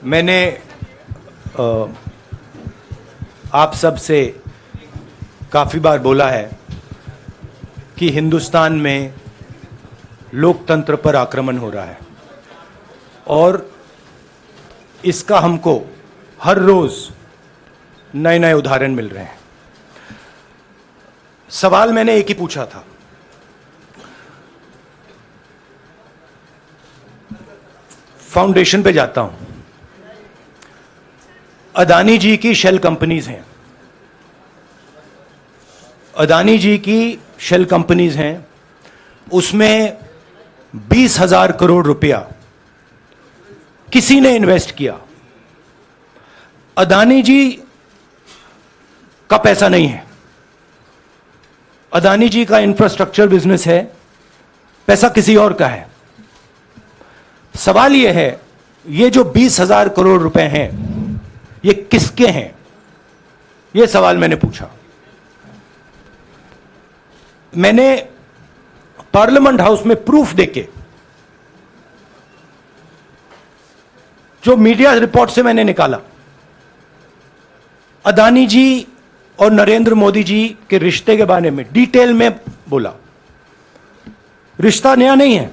मैंने आप सब से काफ़ी बार बोला है कि हिंदुस्तान में लोकतंत्र पर आक्रमण हो रहा है और इसका हमको हर रोज़ नए नए उदाहरण मिल रहे हैं। सवाल मैंने एक ही पूछा था, फाउंडेशन पे जाता हूं, अदानी जी की शेल कंपनीज हैं, अदानी जी की शेल कंपनीज हैं, उसमें 20,000 करोड़ रुपया किसी ने इन्वेस्ट किया। अदानी जी का पैसा नहीं है, अदानी जी का इंफ्रास्ट्रक्चर बिजनेस है, पैसा किसी और का है। सवाल यह है, ये जो 20,000 करोड़ रुपए हैं ये किसके हैं? यह सवाल मैंने पूछा। मैंने पार्लियामेंट हाउस में प्रूफ देके, जो मीडिया रिपोर्ट से मैंने निकाला, अदानी जी और नरेंद्र मोदी जी के रिश्ते के बारे में डिटेल में बोला। रिश्ता नया नहीं है,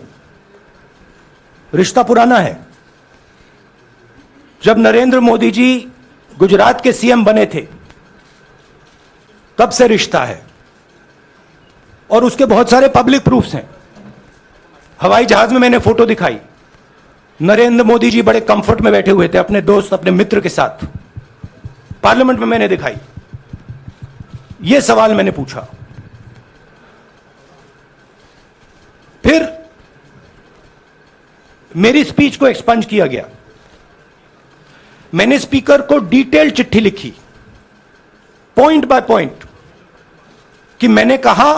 रिश्ता पुराना है। जब नरेंद्र मोदी जी गुजरात के सीएम बने थे तब से रिश्ता है और उसके बहुत सारे पब्लिक प्रूफ्स हैं। हवाई जहाज में मैंने फोटो दिखाई, नरेंद्र मोदी जी बड़े कंफर्ट में बैठे हुए थे अपने दोस्त, अपने मित्र के साथ, पार्लियामेंट में मैंने दिखाई। यह सवाल मैंने पूछा। फिर मेरी स्पीच को एक्सपंज किया गया। मैंने स्पीकर को डिटेल चिट्ठी लिखी, पॉइंट बाय पॉइंट, कि मैंने कहा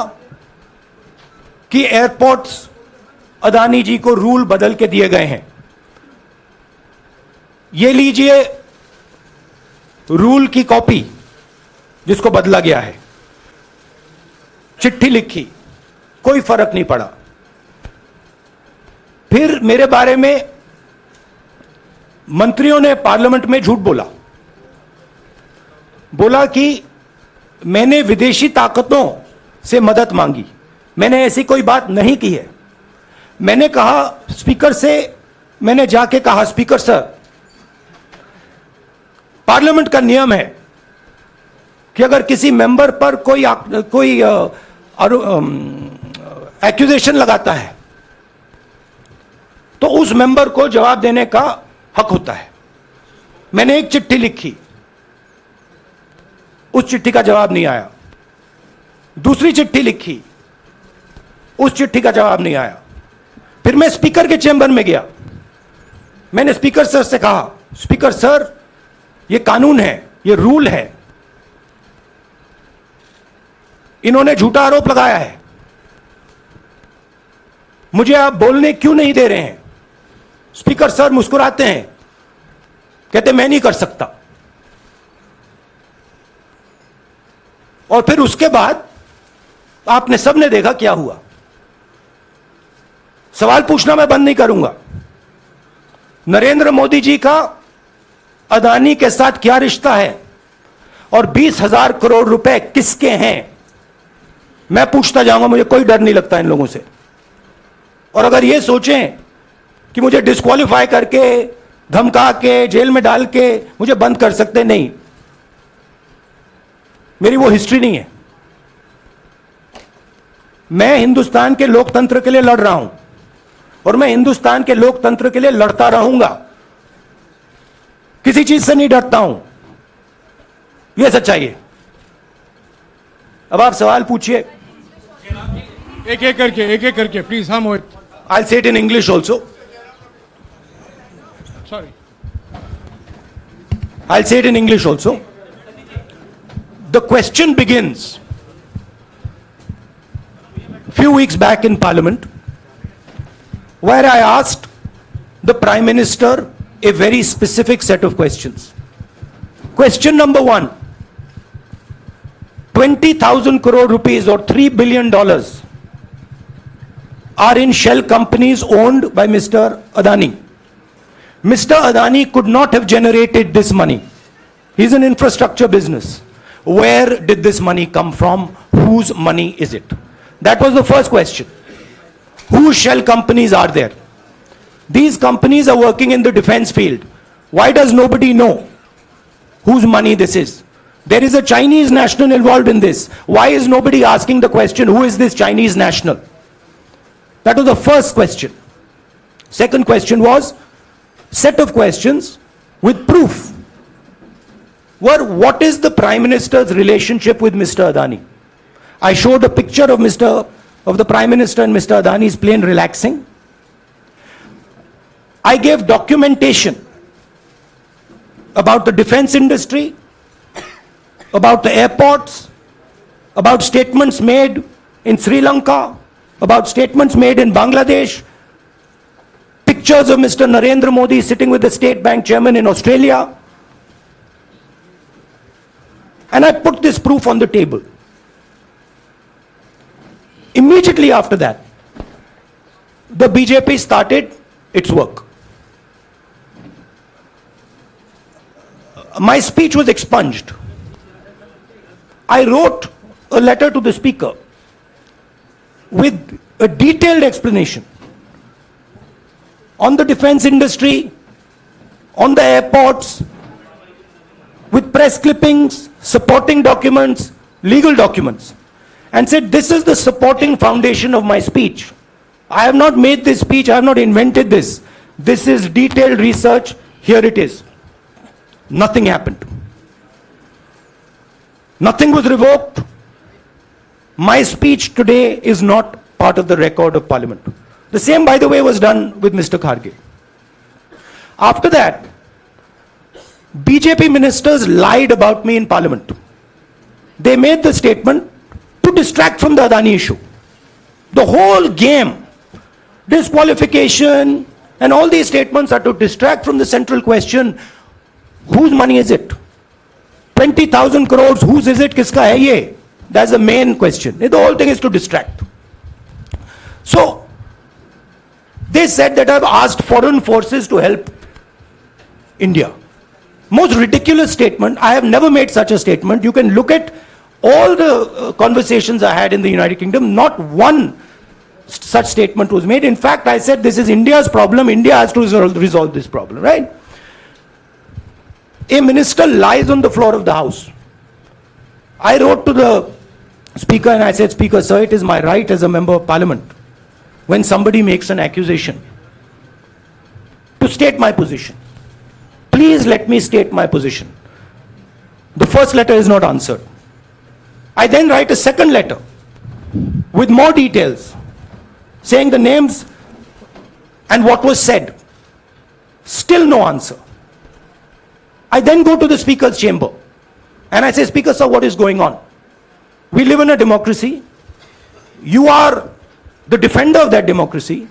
कि एयरपोर्ट्स अदानी जी को रूल बदल के दिए गए हैं, ये लीजिए रूल की कॉपी जिसको बदला गया है। चिट्ठी लिखी, कोई फर्क नहीं पड़ा। फिर मेरे बारे में मंत्रियों ने पार्लियामेंट में झूठ बोला कि मैंने विदेशी ताकतों से मदद मांगी। मैंने ऐसी कोई बात नहीं की है। मैंने कहा स्पीकर से, मैंने जाके कहा, स्पीकर सर, पार्लियामेंट का नियम है कि अगर किसी मेंबर पर कोई एक्यूजेशन लगाता है तो उस मेंबर को जवाब देने का हक होता है। मैंने एक चिट्ठी लिखी, उस चिट्ठी का जवाब नहीं आया। दूसरी चिट्ठी लिखी, उस चिट्ठी का जवाब नहीं आया। फिर मैं स्पीकर के चेंबर में गया। मैंने स्पीकर सर से कहा, स्पीकर सर, यह कानून है, यह रूल है, इन्होंने झूठा आरोप लगाया है, मुझे आप बोलने क्यों नहीं दे रहे हैं? स्पीकर सर मुस्कुराते हैं, कहते मैं नहीं कर सकता। और फिर उसके बाद आपने सबने देखा क्या हुआ। सवाल पूछना मैं बंद नहीं करूंगा। नरेंद्र मोदी जी का अदानी के साथ क्या रिश्ता है और 20,000 करोड़ रुपए किसके हैं, मैं पूछता जाऊंगा। मुझे कोई डर नहीं लगता इन लोगों से। और अगर ये सोचें कि मुझे डिस्क्वालीफाई करके, धमका के, जेल में डाल के मुझे बंद कर सकते, नहीं, मेरी वो हिस्ट्री नहीं है। मैं हिंदुस्तान के लोकतंत्र के लिए लड़ रहा हूं और मैं हिंदुस्तान के लोकतंत्र के लिए लड़ता रहूंगा। किसी चीज से नहीं डरता हूं, यह सच्चाई है। अब आप सवाल पूछिए। एक एक करके प्लीज। हाँ मोहित, I'll say it in English also. Sorry. I'll say it in English also. The question begins few weeks back in Parliament, where I asked the Prime Minister a very specific set of questions. Question number 1, 20,000 crore rupees or $3 billion are in shell companies owned by Mr. Adani. Mr. Adani could not have generated this money. He's an infrastructure business. Where did this money come from? Whose money is it? That was the first question. Whose shell companies are there? These companies are working in the defense field. Why does nobody know whose money this is? There is a Chinese national involved in this. Why is nobody asking the question, who is this Chinese national? That was the first question. Second question was, set of questions with proof. What is the Prime Minister's relationship with Mr. Adani? I showed a picture of the Prime Minister and Mr. Adani's plane relaxing. I gave documentation about the defense industry, about the airports, about statements made in Sri Lanka, about statements made in Bangladesh, pictures of Mr. Narendra Modi sitting with the State Bank chairman in Australia. And I put this proof on the table. Immediately after that, the BJP started its work. My speech was expunged. I wrote a letter to the Speaker with a detailed explanation on the defense industry, on the airports, with press clippings, supporting documents, legal documents, and said, this is the supporting foundation of my speech. I have not made this speech, I have not invented this. This is detailed research, here it is. Nothing happened. Nothing was revoked. My speech today is not part of the record of Parliament. The same, by the way, was done with Mr. Kharge. After that, BJP ministers lied about me in Parliament. They made the statement to distract from the Adani issue. The whole game, disqualification, and all these statements are to distract from the central question, whose money is it? 20,000 crores, whose is it? Kiska hai ye? That's the main question. The whole thing is to distract. So, they said that I've asked foreign forces to help India. Most ridiculous statement. I have never made such a statement. You can look at all the conversations I had in the United Kingdom. Not one such statement was made. In fact, I said this is India's problem. India has to resolve this problem, right? A minister lies on the floor of the House. I wrote to the Speaker and I said, Speaker, sir, it is my right as a member of Parliament, when somebody makes an accusation, to state my position. Please let me state my position. The first letter is not answered. I then write a second letter with more details, saying the names and what was said. Still no answer. I then go to the Speaker's chamber and I say, Speaker, sir, what is going on? We live in a democracy. You are the defender of that democracy.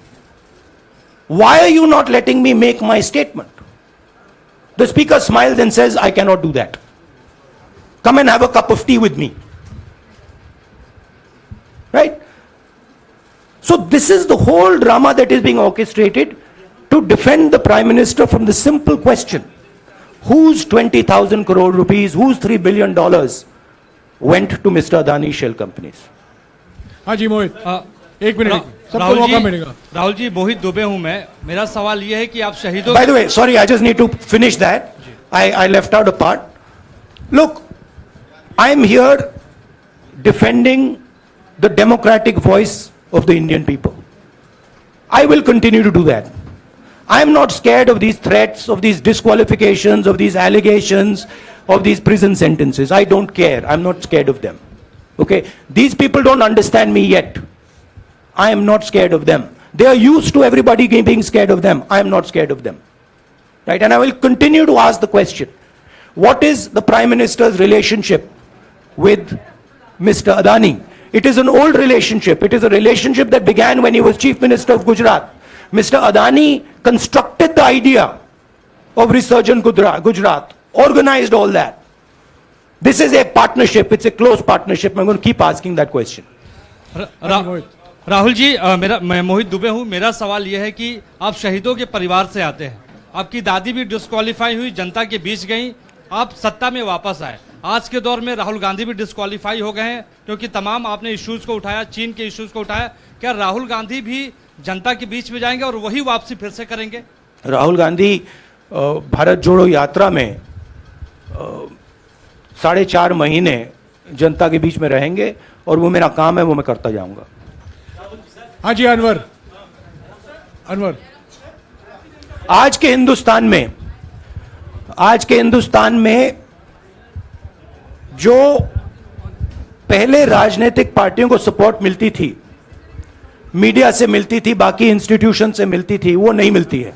Why are you not letting me make my statement? The Speaker smiles and says, I cannot do that. Come and have a cup of tea with me. Right? So this is the whole drama that is being orchestrated to defend the Prime Minister from the simple question, whose 20,000 crore rupees, whose $3 billion went to Mr. Adani shell companies? हाँ जी मोहित, एक minute, सबको मौका मिलेगा. राहुल जी, मोहित दुबे हूं मैं. मेरा सवाल यह है कि आप शहीदों. By the way, sorry, I just need to finish that. I left out a part. Look, I'm here defending the democratic voice of the Indian people. I will continue to do that. I'm not scared of these threats, of these disqualifications, of these allegations, of these prison sentences. I don't care. I'm not scared of them. Okay? These people don't understand me yet. I am not scared of them. They are used to everybody being scared of them. I am not scared of them. Right? And I will continue to ask the question, what is the Prime Minister's relationship with Mr. Adani? It is an old relationship. It is a relationship that began when he was Chief Minister of Gujarat. Mr. Adani constructed the idea of Resurgent Gujarat, organized all that. This is a partnership. It's a close partnership. I'm going to keep asking that question. Rahul ji, मैं मोहित दुबे हूं. मेरा सवाल यह है कि आप शहीदों के परिवार से आते हैं. आपकी दादी भी डिस्क्वालीफाई हुई, जनता के बीच गई, आप सत्ता में वापस आए। आज के दौर में राहुल गांधी भी डिस्क्वालीफाई हो गए हैं, क्योंकि तमाम आपने इश्यूज को उठाया, चीन के इश्यूज को उठाया। क्या राहुल गांधी भी जनता के बीच में जाएंगे और वही वापसी फिर से करेंगे? राहुल गांधी भारत जोड़ो यात्रा में 4.5 महीने जनता के बीच में रहेंगे और वो मेरा काम है, वो मैं करता जाऊंगा। हाँ जी अनवर, अनवर आज के हिंदुस्तान में जो पहले राजनीतिक पार्टियों को सपोर्ट मिलती थी, मीडिया से मिलती थी, बाकी इंस्टीट्यूशन से मिलती थी, वो नहीं मिलती है।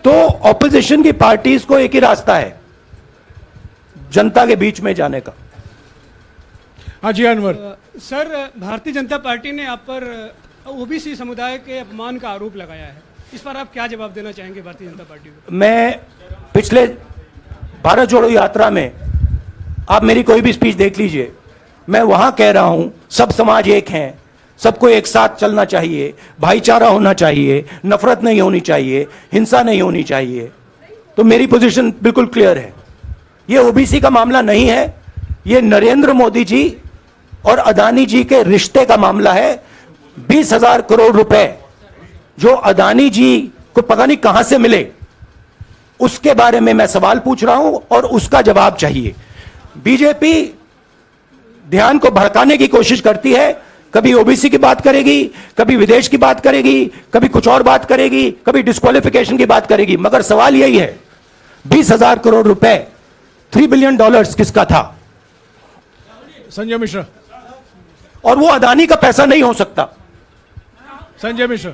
तो ऑपोजिशन की पार्टीज को एक ही रास्ता है, जनता के बीच में जाने का। हाँ जी अनवर। सर, भारतीय जनता पार्टी ने आप पर ओबीसी समुदाय के अपमान का आरोप लगाया है, इस पर आप क्या जवाब देना चाहेंगे भारतीय जनता पार्टी को? मैं पिछले भारत जोड़ो यात्रा में आप मेरी कोई भी स्पीच देख लीजिए, मैं वहां कह रहा हूं सब समाज एक हैं, सबको एक साथ चलना चाहिए, भाईचारा होना चाहिए, नफरत नहीं होनी चाहिए, हिंसा नहीं होनी चाहिए। तो मेरी पोजीशन बिल्कुल क्लियर है। ये ओबीसी का मामला नहीं है, ये नरेंद्र मोदी जी और अदानी जी के रिश्ते का मामला है। 20,000 करोड़ रुपए जो अदानी जी को पता नहीं कहां से मिले, उसके बारे में मैं सवाल पूछ रहा हूं और उसका जवाब चाहिए। बीजेपी ध्यान को भड़काने की कोशिश करती है, कभी ओबीसी की बात करेगी, कभी विदेश की बात करेगी, कभी कुछ और बात करेगी, कभी डिस्क्वालिफिकेशन की बात करेगी, मगर सवाल यही है 20,000 करोड़ रुपए, $3 बिलियन किसका था? संजय मिश्रा। और वो अदानी का पैसा नहीं हो सकता। संजय मिश्रा।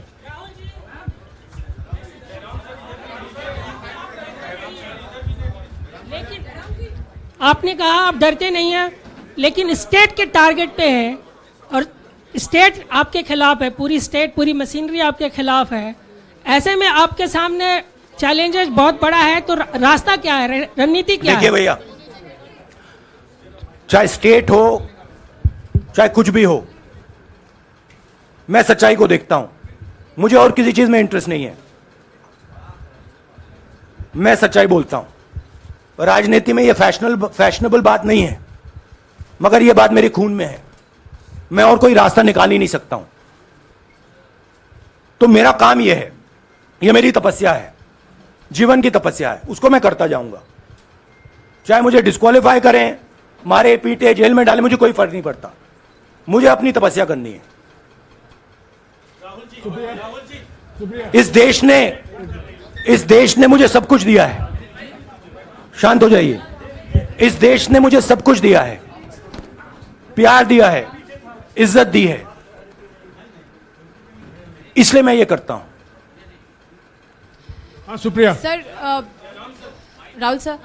आपने कहा आप डरते नहीं हैं, लेकिन स्टेट के टारगेट पे हैं और स्टेट आपके खिलाफ है, पूरी स्टेट, पूरी मशीनरी आपके खिलाफ है। ऐसे में आपके सामने चैलेंजेस बहुत बड़ा है, तो रास्ता क्या है, रणनीति क्या है? देखिए भैया, चाहे स्टेट हो, चाहे कुछ भी हो, मैं सच्चाई को देखता हूं। मुझे और किसी चीज में इंटरेस्ट नहीं है, मैं सच्चाई बोलता हूं। राजनीति में यह फैशनेबल बात नहीं है, मगर यह बात मेरे खून में है। मैं और कोई रास्ता निकाल ही नहीं सकता हूं। तो मेरा काम यह है, यह मेरी तपस्या है, जीवन की तपस्या है, उसको मैं करता जाऊंगा। चाहे मुझे डिस्क्वालीफाई करें, मारे पीटे, जेल में डाले, मुझे कोई फर्क नहीं पड़ता। मुझे अपनी तपस्या करनी है। इस देश ने मुझे सब कुछ दिया है। शांत हो जाइए। इस देश ने मुझे सब कुछ दिया है, प्यार दिया है, इज्जत दी है, इसलिए मैं ये करता हूं। हाँ Supriya. Sir, Rahul sir,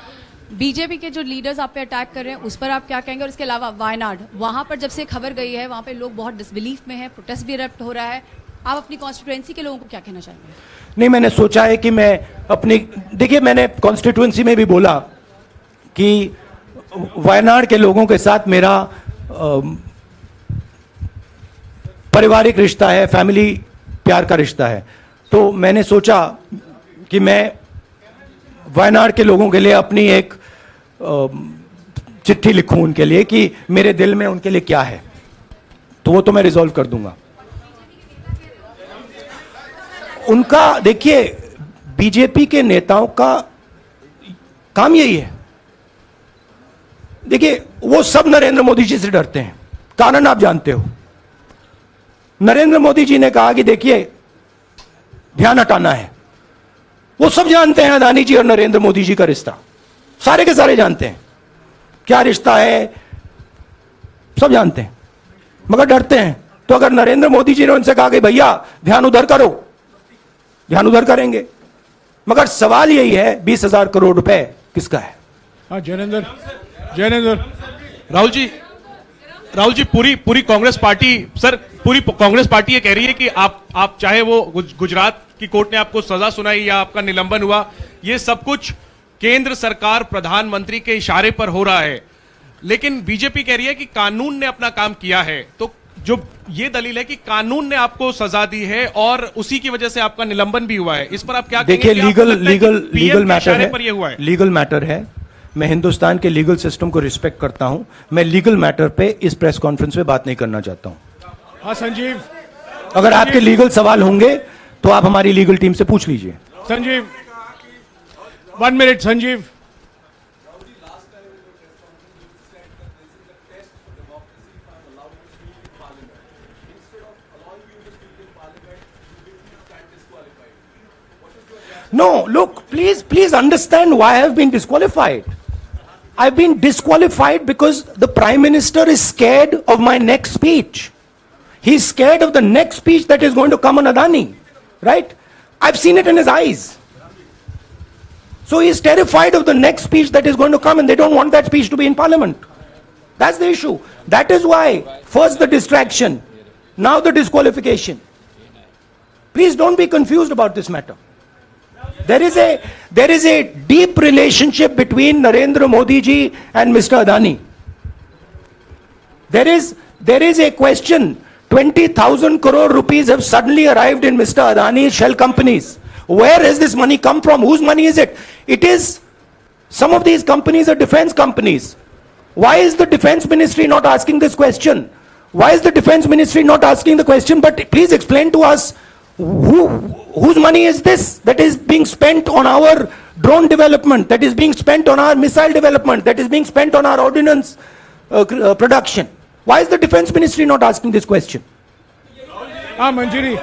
BJP के जो लीडर्स आप पे अटैक कर रहे हैं उस पर आप क्या कहेंगे? और इसके अलावा वायनाड, वहां पर जब से खबर गई है वहां पे लोग बहुत डिसबिलीफ में हैं, प्रोटेस्ट भी इरप्ट हो रहा है, आप अपनी कॉन्स्टिट्यूएंसी के लोगों को क्या कहना चाहेंगे? नहीं, मैंने सोचा है कि मैं अपनी, देखिए मैंने कॉन्स्टिट्यूएंसी में भी बोला कि वायनाड के लोगों के साथ मेरा पारिवारिक रिश्ता है, फैमिली प्यार का रिश्ता है। तो मैंने सोचा कि मैं वायनाड के लोगों के लिए अपनी एक चिट्ठी लिखूं उनके लिए कि मेरे दिल में उनके लिए क्या है, तो वो तो मैं रिजॉल्व कर दूंगा। उनका, देखिए बीजेपी के नेताओं का काम यही है। देखिए वो सब नरेंद्र मोदी जी से डरते हैं, कारण आप जानते हो। नरेंद्र मोदी जी ने कहा कि देखिए ध्यान हटाना है। वो सब जानते हैं अदानी जी और नरेंद्र मोदी जी का रिश्ता, सारे के सारे जानते हैं क्या रिश्ता है, सब जानते हैं, मगर डरते हैं। तो अगर नरेंद्र मोदी जी ने उनसे कहा कि भैया ध्यान उधर करो, ध्यान उधर करेंगे। मगर सवाल यही है 20,000 करोड़ रुपए किसका है? हाँ जैनेंद्र। राहुल जी, पूरी कांग्रेस पार्टी, सर पूरी कांग्रेस पार्टी ये कह रही है कि आप चाहे वो गुजरात की कोर्ट ने आपको सजा सुनाई या आपका निलंबन हुआ, ये सब कुछ केंद्र सरकार, प्रधानमंत्री के इशारे पर हो रहा है। लेकिन बीजेपी कह रही है कि कानून ने अपना काम किया है। तो जो ये दलील है कि कानून ने आपको सजा दी है और उसी की वजह से आपका निलंबन भी हुआ है, इस पर आप क्या देखिए, कहेंगे कि आपको लगता है कि लीगल PM के मैटर इशारे है, पर ये हुआ है? लीगल मैटर है। मैं हिंदुस्तान के लीगल सिस्टम को रिस्पेक्ट करता हूं। मैं लीगल मैटर पे इस प्रेस कॉन्फ्रेंस में बात नहीं करना चाहता हूं। हाँ संजीव, अगर आपके लीगल सवाल होंगे तो आप हमारी लीगल टीम से पूछ लीजिए। Sanjeev 1 minute Sanjeev. No, look, please understand why I have been disqualified. I've been disqualified because the Prime Minister is scared of my next speech. He's scared of the next speech that is going to come on Adani, right? I've seen it in his eyes. So he's terrified of the next speech that is going to come, and they don't want that speech to be in Parliament. That's the issue. That is why, first the distraction, now the disqualification. Please don't be confused about this matter. There is a deep relationship between Narendra Modi ji and Mr. Adani. There is a question. 20,000 crore rupees have suddenly arrived in Mr. Adani's shell companies. Where has this money come from? Whose money is it? It is, some of these companies are defense companies. Why is the defense ministry not asking this question? Why is the defense ministry not asking the question? But please explain to us, whose money is this that is being spent on our drone development, that is being spent on our missile development, that is being spent on our ordnance production? Why is the defense ministry not asking this question? हाँ मंजरी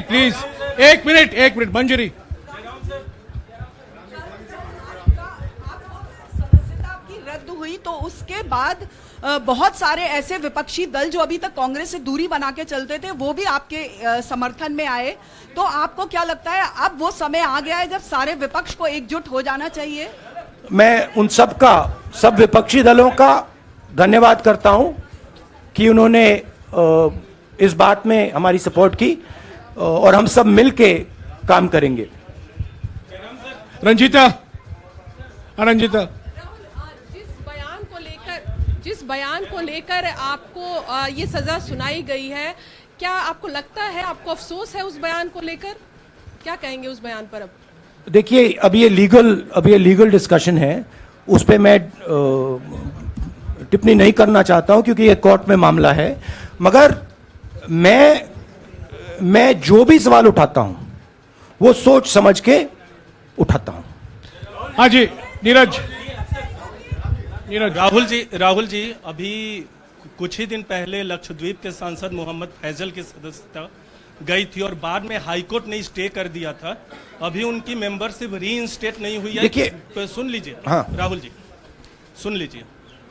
please, एक minute मंजरी। सदस्यता की रद्द हुई तो उसके बाद बहुत सारे ऐसे विपक्षी दल जो अभी तक कांग्रेस से दूरी बना के चलते थे वो भी आपके समर्थन में आए। तो आपको क्या लगता है अब वो समय आ गया है जब सारे विपक्ष को एकजुट हो जाना चाहिए? मैं उन सब विपक्षी दलों का धन्यवाद करता हूं कि उन्होंने इस बात में हमारी सपोर्ट की और हम सब मिलके काम करेंगे। रंजीता जिस बयान को लेकर आपको ये सजा सुनाई गई है, क्या आपको लगता है, आपको अफसोस है उस बयान को लेकर? क्या कहेंगे उस बयान पर? अब देखिए, अब ये लीगल डिस्कशन है, उस पे मैं टिप्पणी नहीं करना चाहता हूं क्योंकि ये कोर्ट में मामला है। मगर मैं जो भी सवाल उठाता हूं वो सोच समझ के उठाता हूं। हाँ जी नीरज। राहुल जी अभी कुछ ही दिन पहले लक्षद्वीप के सांसद मोहम्मद फैजल की सदस्यता गई थी और बाद में हाईकोर्ट ने स्टे कर दिया था। अभी उनकी मेंबरशिप रीइंस्टेट नहीं हुई है। देखिए, सुन लीजिए। हाँ। राहुल जी सुन लीजिए,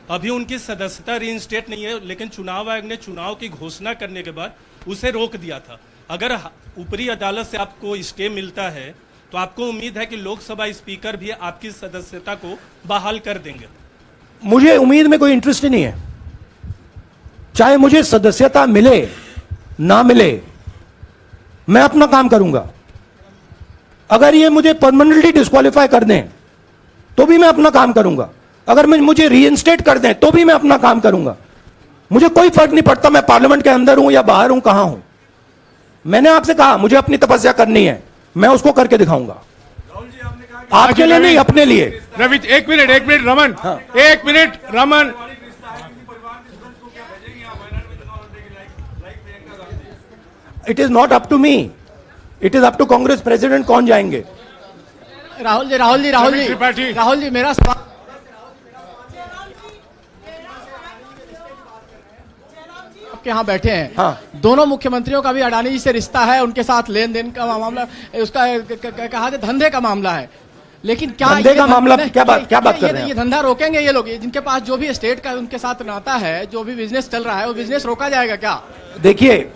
अभी उनकी सदस्यता रीइंस्टेट नहीं है, लेकिन चुनाव आयोग ने चुनाव की घोषणा करने के बाद उसे रोक दिया था। अगर ऊपरी अदालत से आपको स्टे मिलता है तो आपको उम्मीद है कि लोकसभा स्पीकर भी आपकी सदस्यता को बहाल कर देंगे? मुझे उम्मीद में कोई इंटरेस्ट ही नहीं है। चाहे मुझे सदस्यता मिले ना मिले, मैं अपना काम करूंगा। अगर ये मुझे परमानेंटली डिस्क्वालीफाई कर दें तो भी मैं अपना काम करूंगा। अगर मुझे रीइंस्टेट कर दें तो भी मैं अपना काम करूंगा। मुझे कोई फर्क नहीं पड़ता मैं पार्लियामेंट के अंदर हूं या बाहर हूं, कहां हूं। मैंने आपसे कहा मुझे अपनी तपस्या करनी है, मैं उसको करके दिखाऊंगा। आपके लिए नहीं, अपने लिए। रवि एक मिनट रमन, हाँ। एक minute Raman. It is not up to me, it is up to Congress president कौन जाएंगे। राहुल जी मेरा सवाल आपके यहाँ बैठे हैं। हाँ। दोनों मुख्यमंत्रियों का भी अडानी जी से रिश्ता है, उनके साथ लेन देन का मामला, उसका कहा जाए धंधे का मामला है। लेकिन क्या धंधे का मामला, क्या बात कर रहे हैं? ये धंधा रोकेंगे ये लोग? जिनके पास जो भी स्टेट का उनके साथ नाता है, जो भी बिजनेस चल रहा है, वो बिजनेस रोका जाएगा क्या? देखिए,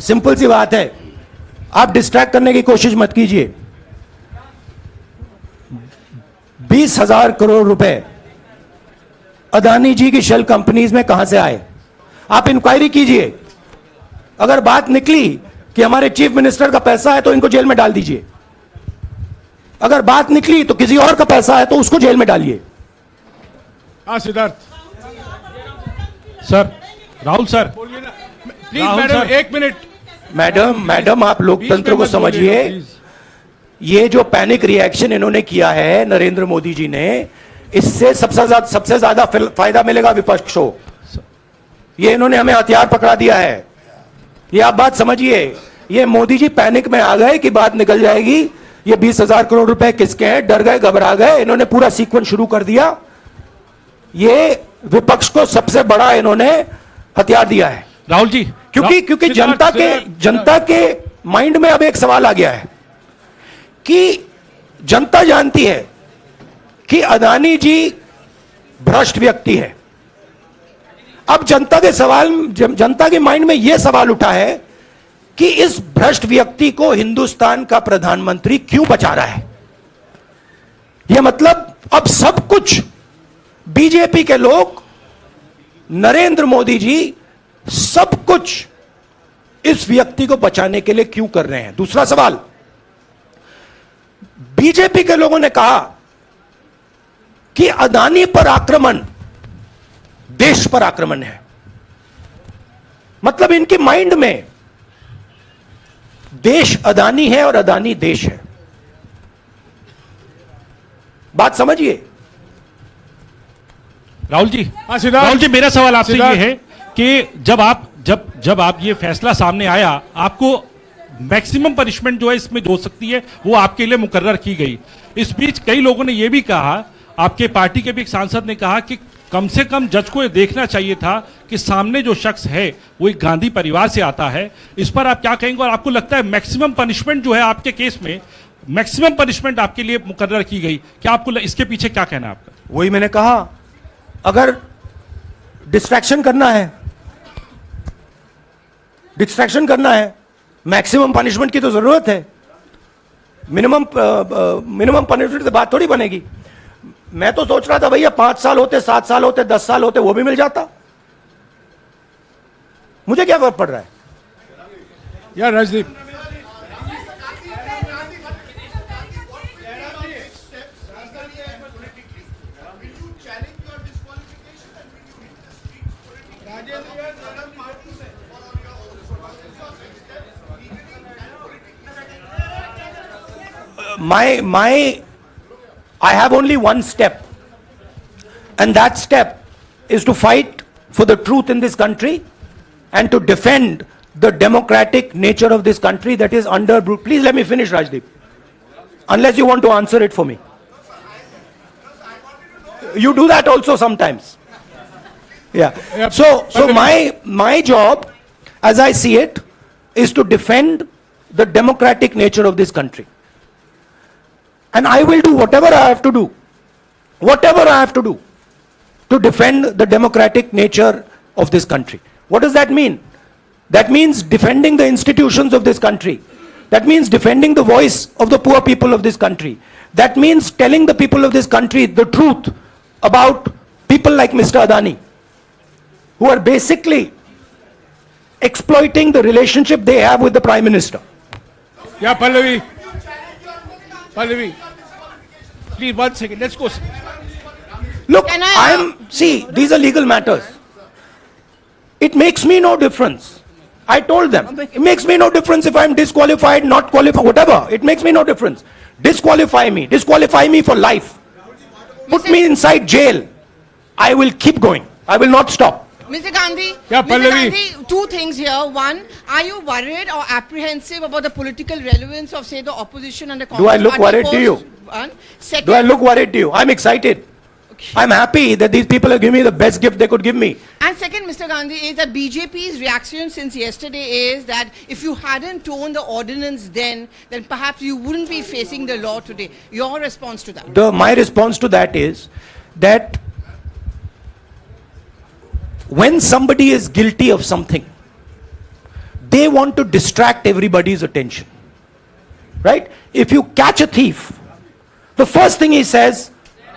सिंपल सी बात है, आप डिस्ट्रैक्ट करने की कोशिश मत कीजिए। 20,000 करोड़ रुपए अदानी जी की शेल कंपनीज में कहां से आए? आप इंक्वायरी कीजिए। अगर बात निकली कि हमारे चीफ मिनिस्टर का पैसा है तो इनको जेल में डाल दीजिए। अगर बात निकली तो किसी और का पैसा है तो उसको जेल में डालिए। हाँ Siddharth sir. Rahul sir, please Rahul madam sir. 1 minute. Madam आप लोकतंत्र को मत बोलिएगा, समझिए। प्लीज। ये जो पैनिक रिएक्शन इन्होंने किया है नरेंद्र मोदी जी ने, इससे सबसे ज्यादा फायदा मिलेगा विपक्ष को। ये इन्होंने हमें हथियार पकड़ा दिया है। ये आप बात समझिए। ये मोदी जी पैनिक में आ गए कि बात निकल जाएगी, ये 20,000 करोड़ रुपए किसके हैं, डर गए, घबरा गए। इन्होंने पूरा सीक्वेंस शुरू कर दिया। ये विपक्ष को सबसे बड़ा इन्होंने हथियार दिया है। राहुल जी, क्योंकि जनता के माइंड में अब एक सवाल आ गया है कि जनता जानती है कि अदानी जी भ्रष्ट व्यक्ति है। अब जनता के माइंड में यह सवाल उठा है कि इस भ्रष्ट व्यक्ति को हिंदुस्तान का प्रधानमंत्री क्यों बचा रहा है। यह मतलब अब सब कुछ बीजेपी के लोग, नरेंद्र मोदी जी सब कुछ इस व्यक्ति को बचाने के लिए क्यों कर रहे हैं। दूसरा सवाल, बीजेपी के लोगों ने कहा कि अदानी पर आक्रमण देश पर आक्रमण है। मतलब इनके माइंड में देश अदानी है और अदानी देश है। बात समझिए। राहुल जी, हाँ, सिद्धार्थ। राहुल जी, मेरा सवाल आपसे ये सिद्धार्थ। है कि जब आप ये फैसला सामने आया, आपको मैक्सिमम पनिशमेंट जो है इसमें जो हो सकती है वो आपके लिए मुकर्रर की गई। इस बीच कई लोगों ने ये भी कहा, आपके पार्टी के भी एक सांसद ने कहा कि कम से कम जज को ये देखना चाहिए था कि सामने जो शख्स है वो एक गांधी परिवार से आता है। इस पर आप क्या कहेंगे, और आपको लगता है मैक्सिमम पनिशमेंट जो है आपके केस में, मैक्सिमम पनिशमेंट आपके लिए मुकर्रर की गई, क्या आपको इसके पीछे क्या कहना है आपका? वही मैंने कहा, अगर डिस्ट्रैक्शन करना है, मैक्सिमम पनिशमेंट की तो जरूरत है। मिनिमम पनिशमेंट से बात थोड़ी बनेगी। मैं तो सोच रहा था भैया 5 साल होते, 7 साल होते, 10 साल होते, वो भी मिल जाता। मुझे क्या फर्क पड़ रहा है। यार Rajdeep, I have only one step, and that step is to fight for the truth in this country and to defend the democratic nature of this country that is under. Please let me finish, Rajdeep. Unless you want to answer it for me. You do that also sometimes. Yeah. So my job, as I see it, is to defend the democratic nature of this country. And I will do whatever I have to do to defend the democratic nature of this country. What does that mean? That means defending the institutions of this country. That means defending the voice of the poor people of this country. That means telling the people of this country the truth about people like Mr. Adani, who are basically exploiting the relationship they have with the Prime Minister. yeah, Pallavi, please 1 second. Let's go. Look, Can I- see, these are legal matters. It makes me no difference. I told them, it makes me no difference if I'm disqualified, not qualified, whatever. It makes me no difference. Disqualify me for life. Put me inside jail. I will keep going. I will not stop. Mr. Gandhi, Yeah, Mr. Pallavi. Gandhi, 2 things here. One, are you worried or apprehensive about the political relevance of, say, the opposition and the Congress I look party worried to post? you? One. Second, Do I look worried to you? I'm excited. I'm happy that these people have given me the best gift they could give me. And second, Mr. Gandhi, is that BJP's reaction since yesterday is that if you hadn't torn the ordinance then perhaps you wouldn't be facing the law today. Your response to that? My response to that is that when somebody is guilty of something, they want to distract everybody's attention. Right? If you catch a thief, the first thing he says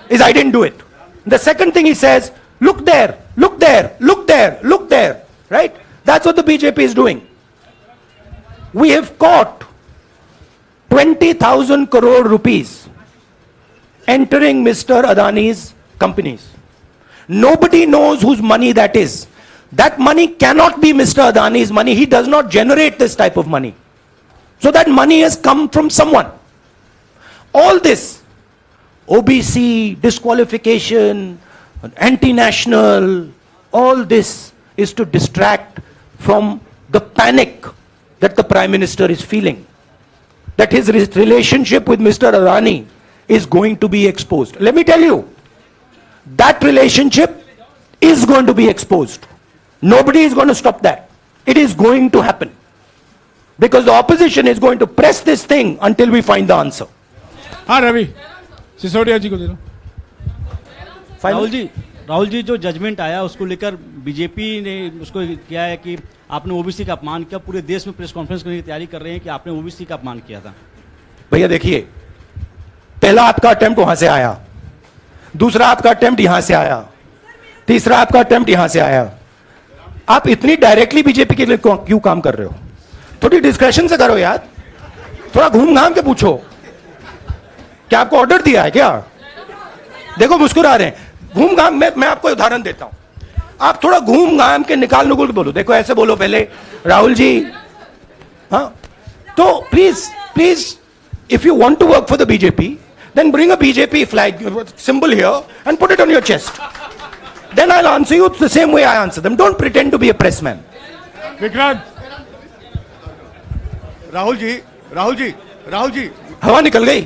is, I didn't do it. The second thing he says, look there, look there, look there, look there. Right? That's what the BJP is doing. We have caught 20,000 crore rupees entering Mr. Adani's companies. Nobody knows whose money that is. That money cannot be Mr. Adani's money. He does not generate this type of money. So that money has come from someone. All this, OBC, disqualification, anti-national, all this is to distract from the panic that the Prime Minister is feeling. That his relationship with Mr. Adani is going to be exposed. Let me tell you, that relationship is going to be exposed. Nobody is going to stop that. It is going to happen. Because the opposition is going to press this thing until we find the answer. हाँ रवि सिसोदिया जी को दे दो। राहुल जी जो judgement आया उसको लेकर BJP ने उसको किया है कि आपने ओबीसी का अपमान किया, पूरे देश में प्रेस कॉन्फ्रेंस करने की तैयारी कर रहे हैं कि आपने ओबीसी का अपमान किया था। भैया देखिए, पहला आपका अटेम्प्ट वहां से आया, दूसरा आपका अटेम्प्ट यहां से आया, तीसरा आपका अटेम्प्ट यहां से आया। आप इतनी डायरेक्टली बीजेपी के लिए क्यों काम कर रहे हो? थोड़ी डिस्क्रेशन से करो यार, थोड़ा घूम घाम के पूछो। क्या आपको ऑर्डर दिया है क्या? देखो मुस्कुरा रहे हैं। घूम घाम मैं आपको उदाहरण देता हूं, आप थोड़ा घूम घाम के निकाल नुकुल के बोलो। देखो ऐसे बोलो पहले, राहुल जी, हाँ तो please if you want to work for the BJP, then bring a BJP flag symbol here and put it on your chest. Then I'll answer you the same way I answer them. Don't pretend to be a pressman. Vikrant, Rahul ji हवा निकल गई।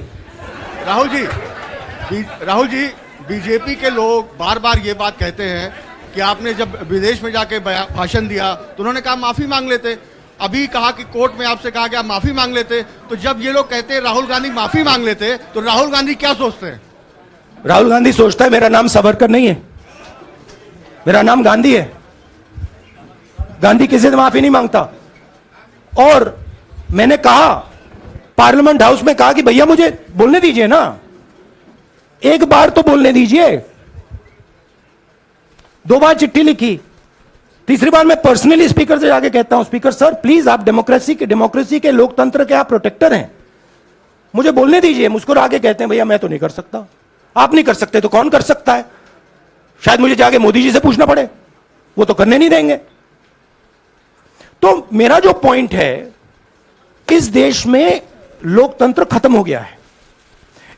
Rahul ji BJP के लोग बार बार ये बात कहते हैं कि आपने जब विदेश में जाके भाषण दिया तो उन्होंने कहा माफी मांग लेते, अभी कहा कि कोर्ट में आपसे कहा कि आप माफी मांग लेते। तो जब ये लोग कहते हैं राहुल गांधी माफी मांग लेते, तो राहुल गांधी क्या सोचते हैं? राहुल गांधी सोचता है मेरा नाम सावरकर नहीं है, मेरा नाम गांधी है। गांधी किसी से माफी नहीं मांगता। और मैंने कहा, पार्लियामेंट हाउस में कहा कि भैया मुझे बोलने दीजिए ना, एक बार तो बोलने दीजिए। 2 बार चिट्ठी लिखी, तीसरी बार मैं पर्सनली स्पीकर से जाके कहता हूं, स्पीकर सर प्लीज, आप डेमोक्रेसी के लोकतंत्र के आप प्रोटेक्टर हैं, मुझे बोलने दीजिए। मुस्कुरा के कहते हैं भैया मैं तो नहीं कर सकता। आप नहीं कर सकते तो कौन कर सकता है? शायद मुझे जाके मोदी जी से पूछना पड़े, वो तो करने नहीं देंगे। तो मेरा जो पॉइंट है, इस देश में लोकतंत्र खत्म हो गया है।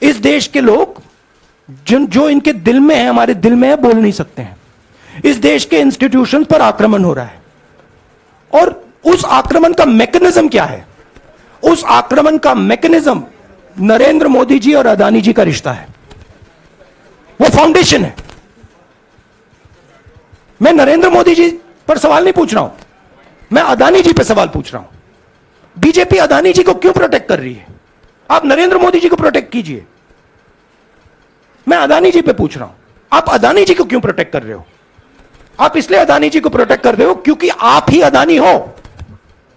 इस देश के लोग जो इनके दिल में है, हमारे दिल में है, बोल नहीं सकते हैं। इस देश के इंस्टीट्यूशन पर आक्रमण हो रहा है। और उस आक्रमण का मैकेनिज्म क्या है? उस आक्रमण का मैकेनिज्म नरेंद्र मोदी जी और अदानी जी का रिश्ता है, वो फाउंडेशन है। मैं नरेंद्र मोदी जी पर सवाल नहीं पूछ रहा हूं, मैं अदानी जी पर सवाल पूछ रहा हूं। बीजेपी अदानी जी को क्यों प्रोटेक्ट कर रही है? आप नरेंद्र मोदी जी को प्रोटेक्ट कीजिए। मैं अदानी जी पे पूछ रहा हूं, आप अदानी जी को क्यों प्रोटेक्ट कर रहे हो? आप इसलिए अदानी जी को प्रोटेक्ट कर रहे हो क्योंकि आप ही अदानी हो।